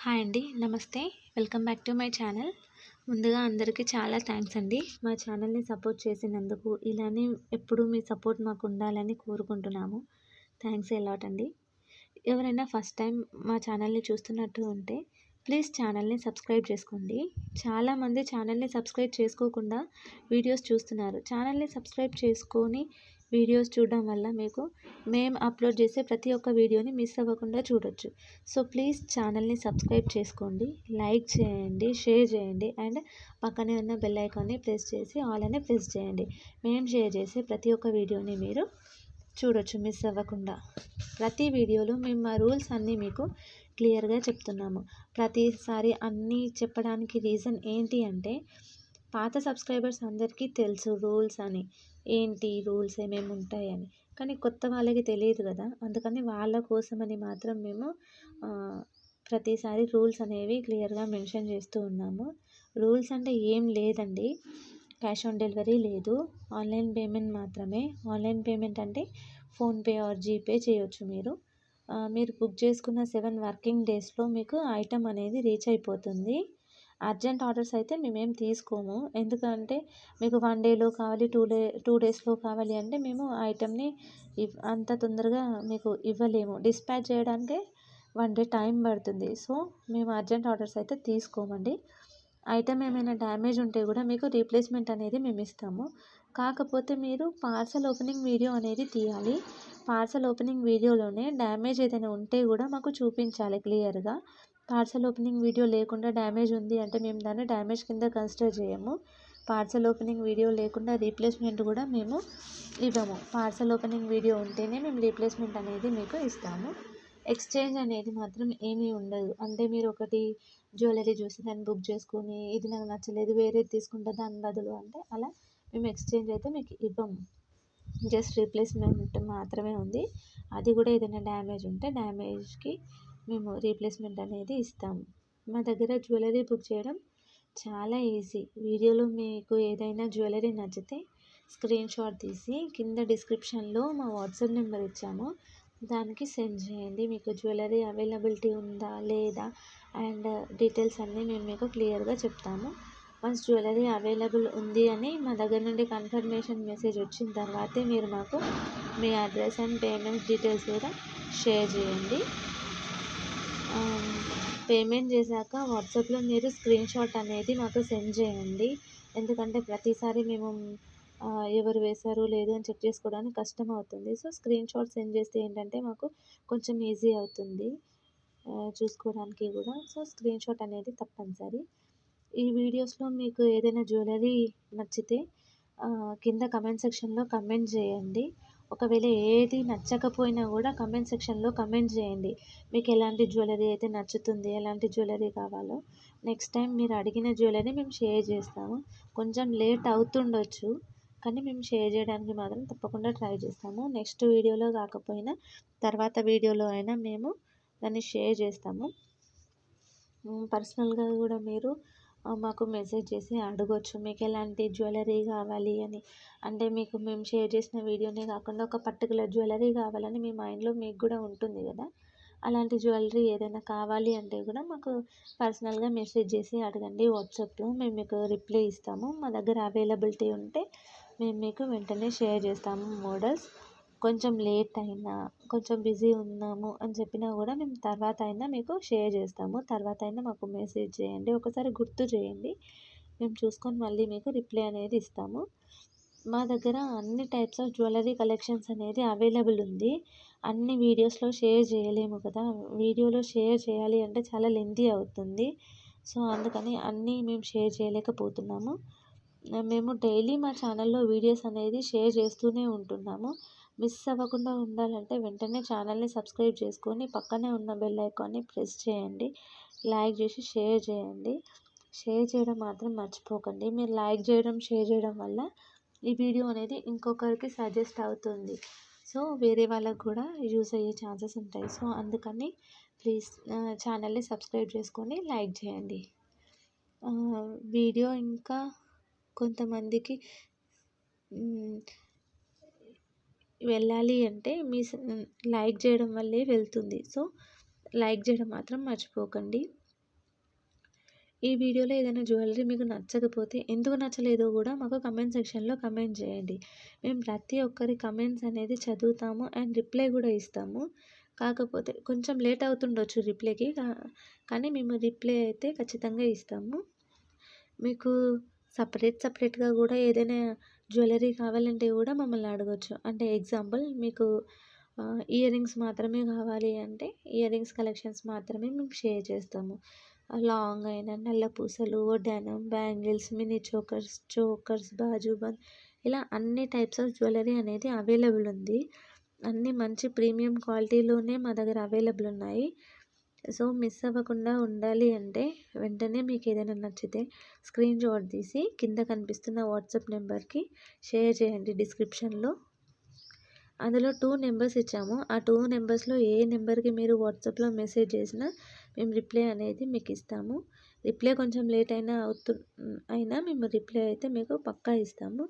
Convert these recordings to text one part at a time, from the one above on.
Hi అండి. నమస్తే. Welcome back to my channel. ముందుగా అందరికీ చాలా థ్యాంక్స్ అండి. మా ఛానల్‌ని సపోర్ట్ చేసినందుకు. ఇలానే ఎప్పుడూ మీ సపోర్ట్ మాకు ఉండాలని కోరుకుంటున్నాము. థ్యాంక్స్ ఎ లాట్ అండి. ఎవరైనా ఫస్ట్ టైం మా ఛానల్‌ని చూస్తున్నట్టు ఉంటే ప్లీజ్ ఛానల్‌ని సబ్స్క్రైబ్ చేసుకోండి. చాలామంది ఛానల్‌ని సబ్స్క్రైబ్ చేసుకోకుండా వీడియోస్ చూస్తున్నారు. ఛానల్‌ని సబ్స్క్రైబ్ చేసుకొని వీడియోస్ చూడడం వల్ల మీకు మేము అప్లోడ్ చేసే ప్రతి ఒక్క వీడియోని మిస్ అవ్వకుండా చూడొచ్చు. సో ప్లీజ్ ఛానల్‌ని సబ్స్క్రైబ్ చేసుకోండి, లైక్ చేయండి, షేర్ చేయండి అండ్ పక్కనే ఉన్న బెల్ ఐకాన్ని ప్రెస్ చేసి ఆల్ అని ప్రెస్ చేయండి. మేము షేర్ చేసే ప్రతి ఒక్క వీడియోని మీరు చూడొచ్చు మిస్ అవ్వకుండా. ప్రతి వీడియోలో మేము మా రూల్స్ అన్నీ మీకు క్లియర్గా చెప్తున్నాము. ప్రతిసారి అన్నీ చెప్పడానికి రీజన్ ఏంటి అంటే పాత సబ్స్క్రైబర్స్ అందరికీ తెలుసు రూల్స్ అని, ఏంటి రూల్స్ ఏమేమి ఉంటాయని. కానీ కొత్త వాళ్ళకి తెలియదు కదా, అందుకని వాళ్ళ కోసమని మాత్రం మేము ప్రతిసారి రూల్స్ అనేవి క్లియర్గా మెన్షన్ చేస్తూ ఉన్నాము. రూల్స్ అంటే ఏం లేదండి, క్యాష్ ఆన్ డెలివరీ లేదు, ఆన్లైన్ పేమెంట్ మాత్రమే. ఆన్లైన్ పేమెంట్ అంటే ఫోన్పే ఆర్ జీపే చేయొచ్చు. మీరు బుక్ చేసుకున్న 7 వర్కింగ్ డేస్లో మీకు ఐటమ్ అనేది రీచ్ అయిపోతుంది. అర్జెంట్ ఆర్డర్స్ అయితే మేమేం తీసుకోము. ఎందుకంటే మీకు 1 డేలో కావాలి, 2 డేస్లో కావాలి అంటే మేము ఐటమ్ని అంత తొందరగా మీకు ఇవ్వలేము. డిస్పాచ్ చేయడానికే 1 డే టైం పడుతుంది. సో మేము అర్జెంట్ ఆర్డర్స్ అయితే తీసుకోమండి. ఐటమ్ ఏమైనా డ్యామేజ్ ఉంటే కూడా మీకు రీప్లేస్మెంట్ అనేది మేము ఇస్తాము. కాకపోతే మీరు పార్సల్ ఓపెనింగ్ వీడియో అనేది తీయాలి. పార్సల్ ఓపెనింగ్ వీడియోలోనే డ్యామేజ్ ఏదైనా ఉంటే కూడా మాకు చూపించాలి క్లియర్గా. పార్సల్ ఓపెనింగ్ వీడియో లేకుండా డ్యామేజ్ ఉంది అంటే మేము దాన్ని డ్యామేజ్ కింద కన్సిడర్ చేయము. పార్సల్ ఓపెనింగ్ వీడియో లేకుండా రీప్లేస్మెంట్ కూడా మేము ఇవ్వము. పార్సల్ ఓపెనింగ్ వీడియో ఉంటేనే మేము రీప్లేస్మెంట్ అనేది మీకు ఇస్తాము. ఎక్స్చేంజ్ అనేది మాత్రం ఏమీ ఉండదు. అంటే మీరు ఒకటి జ్యువెలరీ చూసి దాన్ని బుక్ చేసుకొని ఇది నాకు నచ్చలేదు వేరేది తీసుకుంటే దాని బదులు అంటే అలా మేము ఎక్స్చేంజ్ అయితే మీకు ఇవ్వము. జస్ట్ రీప్లేస్మెంట్ మాత్రమే ఉంది. అది కూడా ఏదైనా డ్యామేజ్ ఉంటే డ్యామేజ్కి మేము రీప్లేస్మెంట్ అనేది ఇస్తాము. మా దగ్గర జ్యువెలరీ బుక్ చేయడం చాలా ఈజీ. వీడియోలో మీకు ఏదైనా జ్యువెలరీ నచ్చితే స్క్రీన్ షాట్ తీసి కింద డిస్క్రిప్షన్లో మా వాట్సాప్ నెంబర్ ఇచ్చాము, దానికి సెండ్ చేయండి. మీకు జ్యువెలరీ అవైలబిలిటీ ఉందా లేదా అండ్ డీటెయిల్స్ అన్నీ మేము మీకు క్లియర్గా చెప్తాము. వన్స్ జ్యువెలరీ అవైలబుల్ ఉంది అని మా దగ్గర నుండి కన్ఫర్మేషన్ మెసేజ్ వచ్చిన తర్వాతే మీరు మాకు మీ అడ్రస్ అండ్ పేమెంట్ డీటెయిల్స్ కూడా షేర్ చేయండి. పేమెంట్ చేశాక వాట్సాప్లో మీరు స్క్రీన్ షాట్ అనేది మాకు సెండ్ చేయండి. ఎందుకంటే ప్రతిసారి మేము ఎవరు వేశారు లేదు అని చెక్ చేసుకోవడానికి కష్టం అవుతుంది. సో స్క్రీన్ షాట్ సెండ్ చేస్తే ఏంటంటే మాకు కొంచెం ఈజీ అవుతుంది చూసుకోవడానికి కూడా. సో స్క్రీన్ షాట్ అనేది తప్పనిసరి. ఈ వీడియోస్లో మీకు ఏదైనా జ్యువెలరీ నచ్చితే కింద కమెంట్ సెక్షన్లో కమెంట్ చేయండి. ఒకవేళ ఏది నచ్చకపోయినా కూడా కమెంట్ సెక్షన్లో కమెంట్ చేయండి. మీకు ఎలాంటి జ్యువెలరీ అయితే నచ్చుతుంది, ఎలాంటి జ్యువెలరీ కావాలో. నెక్స్ట్ టైం మీరు అడిగిన జ్యువెలరీ మేము షేర్ చేస్తాము. కొంచెం లేట్ అవుతుండొచ్చు కానీ మేము షేర్ చేయడానికి మాత్రం తప్పకుండా ట్రై చేస్తాము. నెక్స్ట్ వీడియోలో కాకపోయినా తర్వాత వీడియోలో అయినా మేము దాన్ని షేర్ చేస్తాము. పర్సనల్గా కూడా మీరు మాకు మెసేజ్ చేసి అడగొచ్చు మీకు ఎలాంటి జ్యువెలరీ కావాలి అని. అంటే మీకు మేము షేర్ చేసిన వీడియోనే కాకుండా ఒక పర్టికులర్ జ్యువెలరీ కావాలని మీ మైండ్లో మీకు కూడా ఉంటుంది కదా, అలాంటి జ్యువెలరీ ఏదైనా కావాలి అంటే కూడా మాకు పర్సనల్గా మెసేజ్ చేసి అడగండి వాట్సాప్లో. మేము మీకు రిప్లై ఇస్తాము. మా దగ్గర అవైలబిలిటీ ఉంటే మేము మీకు వెంటనే షేర్ చేస్తాము మోడల్స్. కొంచెం లేట్ అయినా, కొంచెం బిజీ ఉన్నాము అని చెప్పినా కూడా మేము తర్వాత అయినా మీకు షేర్ చేస్తాము. తర్వాత అయినా మాకు మెసేజ్ చేయండి, ఒకసారి గుర్తు చేయండి, మేము చూసుకొని మళ్ళీ మీకు రిప్లై అనేది ఇస్తాము. మా దగ్గర అన్ని టైప్స్ ఆఫ్ జ్యువెలరీ కలెక్షన్స్ అనేది అవైలబుల్ ఉంది. అన్ని వీడియోస్లో షేర్ చేయలేము కదా, వీడియోలో షేర్ చేయాలి అంటే చాలా లెంతీ అవుతుంది. సో అందుకని అన్నీ మేము షేర్ చేయలేకపోతున్నాము. మేము డైలీ మా ఛానల్లో వీడియోస్ అనేది షేర్ చేస్తూనే ఉంటున్నాము. మిస్ అవ్వకుండా ఉండాలంటే వెంటనే ఛానల్ని సబ్స్క్రైబ్ చేసుకొని పక్కనే ఉన్న బెల్ ఐకాన్ని ప్రెస్ చేయండి, లైక్ చేసి షేర్ చేయండి. షేర్ చేయడం మాత్రం మర్చిపోకండి. మీరు లైక్ చేయడం, షేర్ చేయడం వల్ల ఈ వీడియో అనేది ఇంకొకరికి సజెస్ట్ అవుతుంది. సో వేరే వాళ్ళకు కూడా యూస్ అయ్యే ఛాన్సెస్ ఉంటాయి. సో అందుకని ప్లీజ్ ఛానల్ని సబ్స్క్రైబ్ చేసుకొని లైక్ చేయండి. వీడియో ఇంకా కొంతమందికి వెళ్ళాలి అంటే మీ లైక్ చేయడం వల్లే వెళ్తుంది. సో లైక్ చేయడం మాత్రం మర్చిపోకండి. ఈ వీడియోలో ఏదైనా జ్యువెలరీ మీకు నచ్చకపోతే ఎందుకు నచ్చలేదో కూడా మాకు కమెంట్ సెక్షన్లో కమెంట్ చేయండి. మేము ప్రతి ఒక్కరి కమెంట్స్ అనేది చదువుతాము అండ్ రిప్లై కూడా ఇస్తాము. కాకపోతే కొంచెం లేట్ అవుతుండొచ్చు రిప్లైకి, కానీ మేము రిప్లై అయితే ఖచ్చితంగా ఇస్తాము. మీకు సపరేట్గా కూడా ఏదైనా జ్యువెలరీ కావాలంటే కూడా మమ్మల్ని అడగొచ్చు. అంటే ఎగ్జాంపుల్ మీకు ఇయర్ రింగ్స్ మాత్రమే కావాలి అంటే ఇయర్ రింగ్స్ కలెక్షన్స్ మాత్రమే మేము షేర్ చేస్తాము. లాంగ్ అయిన నల్ల పూసలు, వడ్డానం, బ్యాంగిల్స్, మినీ చోకర్స్, బాజుబంద్ ఇలా అన్ని టైప్స్ ఆఫ్ జ్యువెలరీ అనేది అవైలబుల్ ఉంది. అన్నీ మంచి ప్రీమియం క్వాలిటీలోనే మా దగ్గర అవైలబుల్ ఉన్నాయి. సో మిస్ అవ్వకుండా ఉండాలి అంటే వెంటనే మీకు ఏదైనా నచ్చితే స్క్రీన్ షాట్ తీసి కింద కనిపిస్తున్న వాట్సాప్ నెంబర్కి షేర్ చేయండి. డిస్క్రిప్షన్లో అందులో 2 నెంబర్స్ ఇచ్చాము. ఆ 2 నెంబర్స్లో ఏ నెంబర్కి మీరు వాట్సాప్లో మెసేజ్ చేసినా మేము రిప్లై అనేది మీకు ఇస్తాము. రిప్లై కొంచెం లేట్ అయినా మేము రిప్లై అయితే మీకు పక్కా ఇస్తాము.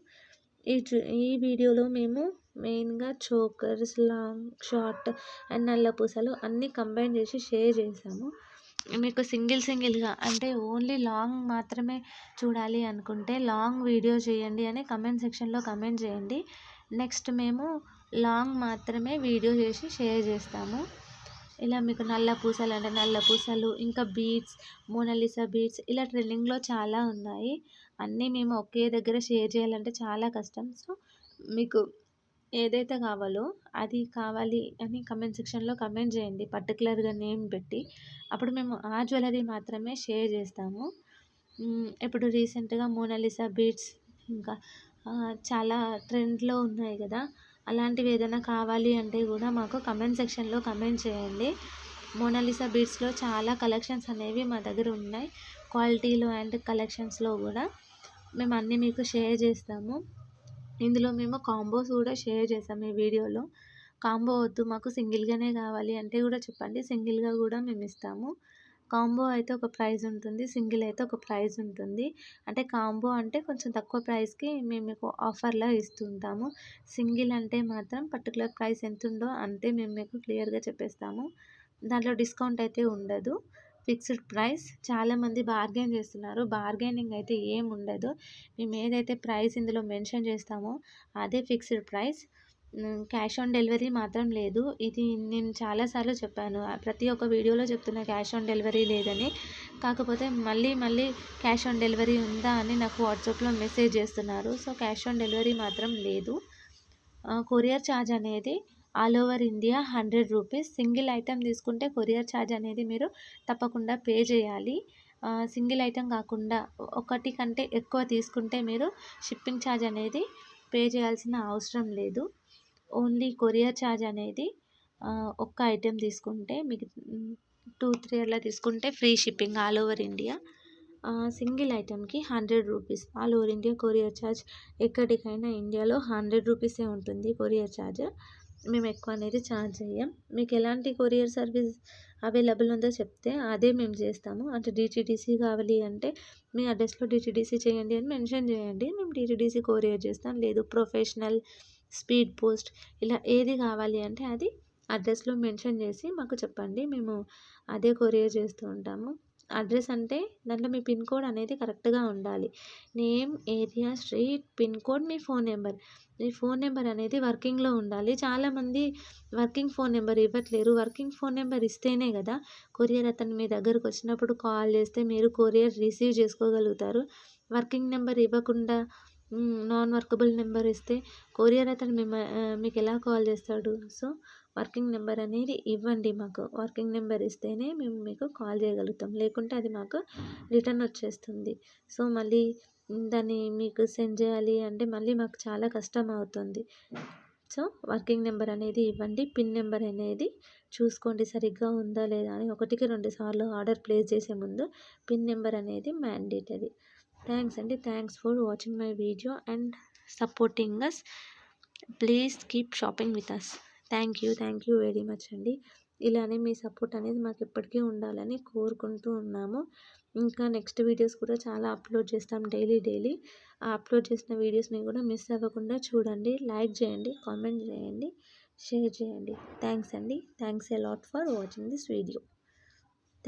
ఈ వీడియోలో మేము మెయిన్గా చోకర్స్, లాంగ్, షార్ట్ అండ్ నల్ల పూసలు అన్నీ కంబైన్ చేసి షేర్ చేసాము. మీకు సింగిల్గా అంటే ఓన్లీ లాంగ్ మాత్రమే చూడాలి అనుకుంటే లాంగ్ వీడియో చేయండి అని కమెంట్ సెక్షన్లో కమెంట్ చేయండి. నెక్స్ట్ మేము లాంగ్ మాత్రమే వీడియో చేసి షేర్ చేస్తాము. ఇలా మీకు నల్ల పూసలు అంటే నల్ల పూసలు, ఇంకా బీడ్స్, మోనాలిసా బీడ్స్ ఇలా ట్రెండింగ్లో చాలా ఉన్నాయి. అన్నీ మేము ఒకే దగ్గర షేర్ చేయాలంటే చాలా కష్టం. సో మీకు ఏదైతే కావాలో అది కావాలి అని కమెంట్ సెక్షన్లో కమెంట్ చేయండి పర్టికులర్గా నేమ్ పెట్టి. అప్పుడు మేము ఆ జ్యువెలరీ మాత్రమే షేర్ చేస్తాము. ఇప్పుడు రీసెంట్గా మోనాలిసా బీడ్స్ ఇంకా చాలా ట్రెండ్లో ఉన్నాయి కదా, అలాంటివి ఏదైనా కావాలి అంటే కూడా మాకు కమెంట్ సెక్షన్లో కమెంట్ చేయండి. మోనాలిసా బీడ్స్లో చాలా కలెక్షన్స్ అనేవి మా దగ్గర ఉన్నాయి. క్వాలిటీలో అండ్ కలెక్షన్స్లో కూడా మేము అన్నీ మీకు షేర్ చేస్తాము. ఇందులో మేము కాంబోస్ కూడా షేర్ చేసాము ఈ వీడియోలో. కాంబో వద్దు మాకు సింగిల్గానే కావాలి అంటే కూడా చెప్పండి, సింగిల్గా కూడా మేము ఇస్తాము. కాంబో అయితే ఒక ప్రైస్ ఉంటుంది, సింగిల్ అయితే ఒక ప్రైస్ ఉంటుంది. అంటే కాంబో అంటే కొంచెం తక్కువ ప్రైస్కి మేము మీకు ఆఫర్లా ఇస్తుంటాము. సింగిల్ అంటే మాత్రం పర్టికులర్ ప్రైస్ ఎంత ఉందో అంతే మేము మీకు క్లియర్గా చెప్పేస్తాము. దాంట్లో డిస్కౌంట్ అయితే ఉండదు, ఫిక్స్డ్ ప్రైస్. చాలామంది బార్గెన్ చేస్తున్నారు, బార్గెనింగ్ అయితే ఏం ఉండదు. మేము ఏదైతే ప్రైస్ ఇందులో మెన్షన్ చేస్తామో అదే fixed price. Cash on delivery మాత్రం లేదు. ఇది నేను చాలాసార్లు చెప్పాను, ప్రతి ఒక్క వీడియోలో చెప్తున్నా క్యాష్ ఆన్ డెలివరీ లేదని. కాకపోతే మళ్ళీ క్యాష్ ఆన్ డెలివరీ ఉందా అని నాకు వాట్సాప్లో మెసేజ్ చేస్తున్నారు. సో క్యాష్ ఆన్ డెలివరీ మాత్రం లేదు. కొరియర్ ఛార్జ్ అనేది all over India 100 rupees. Single item తీసుకుంటే కొరియర్ ఛార్జ్ అనేది మీరు తప్పకుండా పే చేయాలి. సింగిల్ ఐటెం కాకుండా ఒకటి కంటే ఎక్కువ తీసుకుంటే మీరు షిప్పింగ్ ఛార్జ్ అనేది పే చేయాల్సిన అవసరం లేదు. ఓన్లీ కొరియర్ ఛార్జ్ అనేది ఒక్క ఐటెం తీసుకుంటే మీకు 2-3 అలా తీసుకుంటే free shipping all over India. Single ఐటెంకి 100 rupees all over India courier charge. ఎక్కడికైనా ఇండియాలో 100 రూపీసే ఉంటుంది కొరియర్ ఛార్జ్. మేము ఎక్కువ అనేది ఛార్జ్ చేయం. మీకు ఎలాంటి కొరియర్ సర్వీస్ అవైలబుల్ ఉందో చెప్తే అదే మేము చేస్తాము. అంటే డిటీడీసీ కావాలి అంటే మీ అడ్రస్లో డిటీడీసీ చేయండి అని మెన్షన్ చేయండి, మేము డిటీడీసీ కొరియర్ చేస్తాం. లేదు ప్రొఫెషనల్, స్పీడ్ పోస్ట్ ఇలా ఏది కావాలి అంటే అది అడ్రస్లో మెన్షన్ చేసి మాకు చెప్పండి, మేము అదే కొరియర్ చేస్తూ ఉంటాము. అడ్రస్ అంటే దాంట్లో మీ పిన్ కోడ్ అనేది కరెక్ట్గా ఉండాలి. Name, area, street, pin code, మీ ఫోన్ నెంబర్. మీ ఫోన్ నెంబర్ అనేది వర్కింగ్లో ఉండాలి. చాలామంది వర్కింగ్ ఫోన్ నెంబర్ ఇవ్వట్లేరు. వర్కింగ్ ఫోన్ నెంబర్ ఇస్తేనే కదా కొరియర్ అతను మీ దగ్గరకు వచ్చినప్పుడు కాల్ చేస్తే మీరు కొరియర్ రిసీవ్ చేసుకోగలుగుతారు. వర్కింగ్ నెంబర్ ఇవ్వకుండా నాన్ వర్కబుల్ నెంబర్ ఇస్తే కొరియర్ అతను మీకు ఎలా కాల్ చేస్తాడు? సో వర్కింగ్ నెంబర్ అనేది ఇవ్వండి మాకు. వర్కింగ్ నెంబర్ ఇస్తేనే మేము మీకు కాల్ చేయగలుగుతాం, లేకుంటే అది మాకు రిటర్న్ వచ్చేస్తుంది. సో మళ్ళీ దాన్ని మీకు సెండ్ చేయాలి అంటే మళ్ళీ మాకు చాలా కష్టం అవుతుంది. సో వర్కింగ్ నెంబర్ అనేది ఇవ్వండి. పిన్ నెంబర్ అనేది చూసుకోండి సరిగ్గా ఉందా లేదా అని. 1కి 2 సార్లు ఆర్డర్ ప్లేస్ చేసే ముందు పిన్ నెంబర్ అనేది మ్యాండేటరీ. థ్యాంక్స్ అండి. Thanks for watching my video and supporting us. Please keep shopping with us. Thank you very much అండి. ఇలానే మీ సపోర్ట్ అనేది మాకు ఎప్పటికీ ఉండాలని కోరుకుంటూ ఉన్నాము. ఇంకా నెక్స్ట్ వీడియోస్ కూడా చాలా అప్లోడ్ చేస్తాం డైలీ. ఆ అప్లోడ్ చేసిన వీడియోస్ని కూడా మిస్ అవ్వకుండా చూడండి. లైక్ చేయండి, కామెంట్ చేయండి, షేర్ చేయండి. థ్యాంక్స్ అండి. Thanks a lot for watching this video.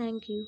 Thank you.